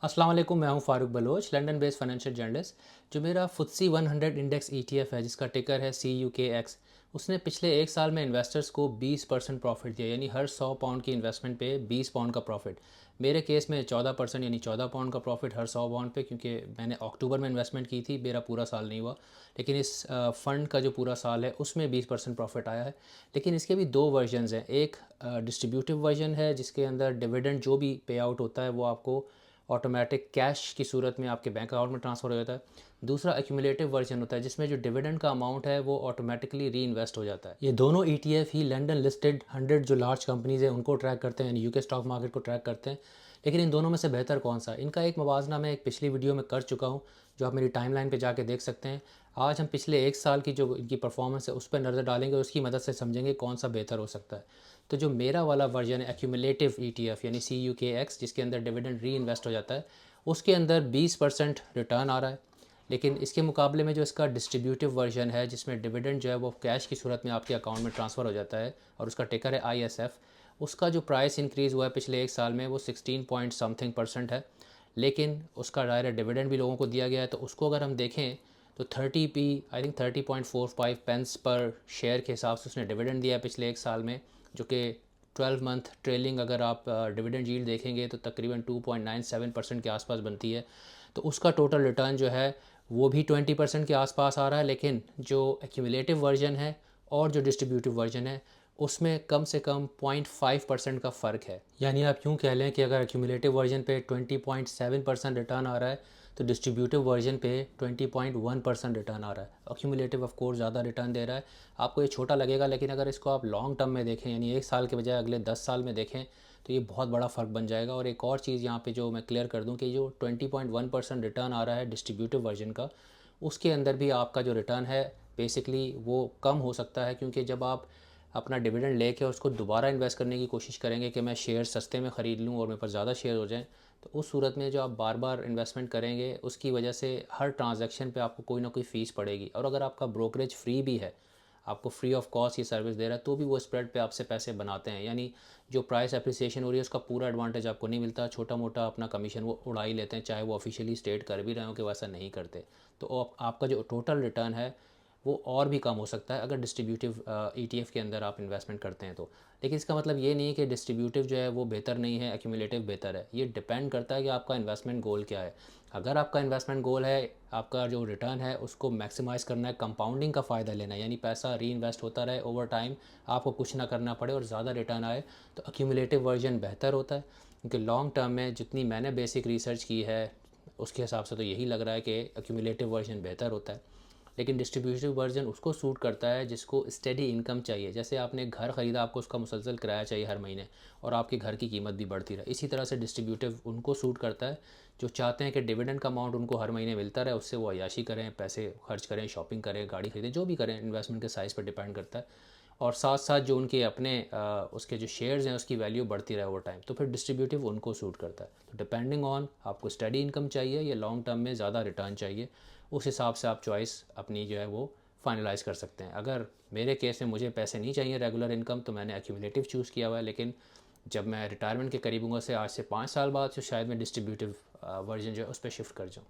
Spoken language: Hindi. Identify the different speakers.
Speaker 1: अस्सलाम वालेकुम, मैं हूं Farooq Baloch, London based financial journalist. जो मेरा FTSE 100 इंडेक्स ETF है जिसका टिकर है CUKX, उसने पिछले एक साल में इन्वेस्टर्स को 20% प्रॉफिट दिया, यानी हर 100 पाउंड की इन्वेस्टमेंट पे 20 पाउंड का प्रॉफिट। मेरे केस में 14% यानी 14 पाउंड का प्रॉफिट हर 100 पाउंड पे, क्योंकि मैंने अक्टूबर में इन्वेस्टमेंट की थी, मेरा पूरा साल नहीं हुआ। लेकिन इस फ़ंड का जो पूरा साल है उसमें 20% प्रॉफिट आया है। लेकिन इसके भी दो वर्जन्स हैं। एक डिस्ट्रीब्यूटिव वर्जन है जिसके अंदर डिविडेंड जो भी पे आउट होता है वो आपको ऑटोमेटिक कैश की सूरत में आपके बैंक अकाउंट में ट्रांसफ़र हो जाता है। दूसरा एक्यूमुलेटिव वर्जन होता है जिसमें जो डिविडेंड का अमाउंट है वो ऑटोमेटिकली री इन्वेस्ट हो जाता है। ये दोनों ETF ही लंदन लिस्टेड 100 जो लार्ज कंपनीज़ हैं उनको ट्रैक करते हैं, यानी यूके स्टॉक मार्केट को ट्रैक करते हैं। लेकिन इन दोनों में से बेहतर कौन सा? इनका एक मवाजना मैं एक पिछली वीडियो में कर चुका हूँ, जो आप मेरी टाइमलाइन पे जाके देख सकते हैं। आज हम पिछले एक साल की जो इनकी परफॉर्मेंस है उस पर नज़र डालेंगे और उसकी मदद से समझेंगे कौन सा बेहतर हो सकता है। तो जो मेरा वाला वर्जन है एक्यूमुलेटिव ETF यानी CUKX, जिसके अंदर डिविडेंड री इन्वेस्ट हो जाता है, उसके अंदर 20% रिटर्न आ रहा है। लेकिन इसके मुकाबले में जो इसका डिस्ट्रीब्यूटिव वर्जन है जिसमें डिविडेंड जो है वो कैश की सूरत में आपके अकाउंट में ट्रांसफ़र हो जाता है और उसका टिकर है ISF, उसका जो प्राइस इंक्रीज़ हुआ है पिछले एक साल में वो 16 पॉइंट समथिंग परसेंट है। लेकिन उसका डायरेक्ट डिविडेंड भी लोगों को दिया गया है, तो उसको अगर हम देखें तो 30p आई थिंक 30.45 पेंस पर शेयर के हिसाब से उसने डिविडेंड दिया है पिछले एक साल में, जो कि 12 मंथ ट्रेलिंग अगर आप डिविडेंड यील्ड देखेंगे तो तकरीबन 2.97% के आसपास बनती है। तो उसका टोटल रिटर्न जो है वो भी 20% के आसपास आ रहा है। लेकिन जो एक्यूमुलेटिव वर्जन है और जो डिस्ट्रीब्यूटिव वर्जन है उसमें कम से कम 0.5% का फ़र्क है। यानी आप यूँ कह लें कि अगर एक्यूमुलेटिव वर्जन पे 20.7% रिटर्न आ रहा है तो डिस्ट्रीब्यूटिव वर्जन पे 20.1% रिटर्न आ रहा है। एक्यूमुलेटिव ऑफ कोर्स ज़्यादा रिटर्न दे रहा है। आपको ये छोटा लगेगा, लेकिन अगर इसको आप लॉन्ग टर्म में देखें, यानी एक साल के बजाय अगले 10 साल में देखें, तो ये बहुत बड़ा फ़र्क बन जाएगा। और एक और चीज़ यहाँ पे जो मैं क्लियर कर दूँ कि जो 20.1% रिटर्न आ रहा है डिस्ट्रीब्यूटिव वर्जन का, उसके अंदर भी आपका जो रिटर्न है बेसिकली वो कम हो सकता है, क्योंकि जब आप अपना डिविडेंड लेके उसको दोबारा इन्वेस्ट करने की कोशिश करेंगे कि मैं शेयर सस्ते में ख़रीद लूँ और मेरे पास ज़्यादा शेयर हो जाएं, तो उस सूरत में जो आप बार बार इन्वेस्टमेंट करेंगे उसकी वजह से हर ट्रांजैक्शन पे आपको कोई ना कोई फ़ीस पड़ेगी। और अगर आपका ब्रोकरेज फ्री भी है, आपको फ्री ऑफ कॉस्ट ये सर्विस दे रहा है, तो भी वो स्प्रेड पे आपसे पैसे बनाते हैं। यानी जो प्राइस एप्रिसिएशन हो रही है उसका पूरा एडवांटेज आपको नहीं मिलता। छोटा मोटा अपना कमीशन वो उड़ा ही लेते हैं, चाहे वो ऑफिशियली स्टेट कर भी रहे हो कि वैसा नहीं करते। तो आपका जो टोटल रिटर्न है वो और भी कम हो सकता है अगर डिस्ट्रीब्यूटिव ETF के अंदर आप इन्वेस्टमेंट करते हैं तो। लेकिन इसका मतलब ये नहीं है कि डिस्ट्रीब्यूटिव जो है वो बेहतर नहीं है, एक्यूमुलेटिव बेहतर है। ये डिपेंड करता है कि आपका इन्वेस्टमेंट गोल क्या है। अगर आपका इन्वेस्टमेंट गोल है आपका जो रिटर्न है उसको मैक्सिमाइज़ करना है, कंपाउंडिंग का फ़ायदा लेना है, यानी पैसा री इन्वेस्ट होता रहे ओवर टाइम, आपको कुछ ना करना पड़े और ज़्यादा रिटर्न आए, तो एक्यूमुलेटिव वर्जन बेहतर होता है। क्योंकि लॉन्ग टर्म में जितनी मैंने बेसिक रिसर्च की है उसके हिसाब से तो यही लग रहा है कि एक्यूमुलेटिव वर्जन बेहतर होता है। लेकिन डिस्ट्रीब्यूटिव वर्जन उसको सूट करता है जिसको स्टेडी इनकम चाहिए। जैसे आपने घर ख़रीदा, आपको उसका मुसलसल किराया चाहिए हर महीने और आपके घर की कीमत भी बढ़ती रहे। इसी तरह से डिस्ट्रीब्यूटिव उनको सूट करता है जो चाहते हैं कि डिविडेंड का अमाउंट उनको हर महीने मिलता रहे, उससे वो अय्याशी करें, पैसे खर्च करें, शॉपिंग करें, गाड़ी खरीदें, जो भी करें, इन्वेस्टमेंट के साइज़ पर डिपेंड करता है। और साथ साथ जो उनके अपने उसके जो शेयर्स हैं उसकी वैल्यू बढ़ती रहे ओवर टाइम, तो फिर डिस्ट्रीब्यूटिव उनको सूट करता है। तो डिपेंडिंग ऑन आपको स्टडी इनकम चाहिए या लॉन्ग टर्म में ज़्यादा रिटर्न चाहिए, उस हिसाब से आप चॉइस अपनी जो है वो फाइनलाइज़ कर सकते हैं। अगर मेरे केस में मुझे पैसे नहीं चाहिए रेगुलर इनकम, तो मैंने एक्यूमुलेटिव चूज़ किया हुआ है। लेकिन जब मैं रिटायरमेंट के करीब हूँ से आज से 5 साल बाद, तो शायद मैं डिस्ट्रीब्यूटिव वर्जन जो है उस पर शिफ्ट कर जाऊँ।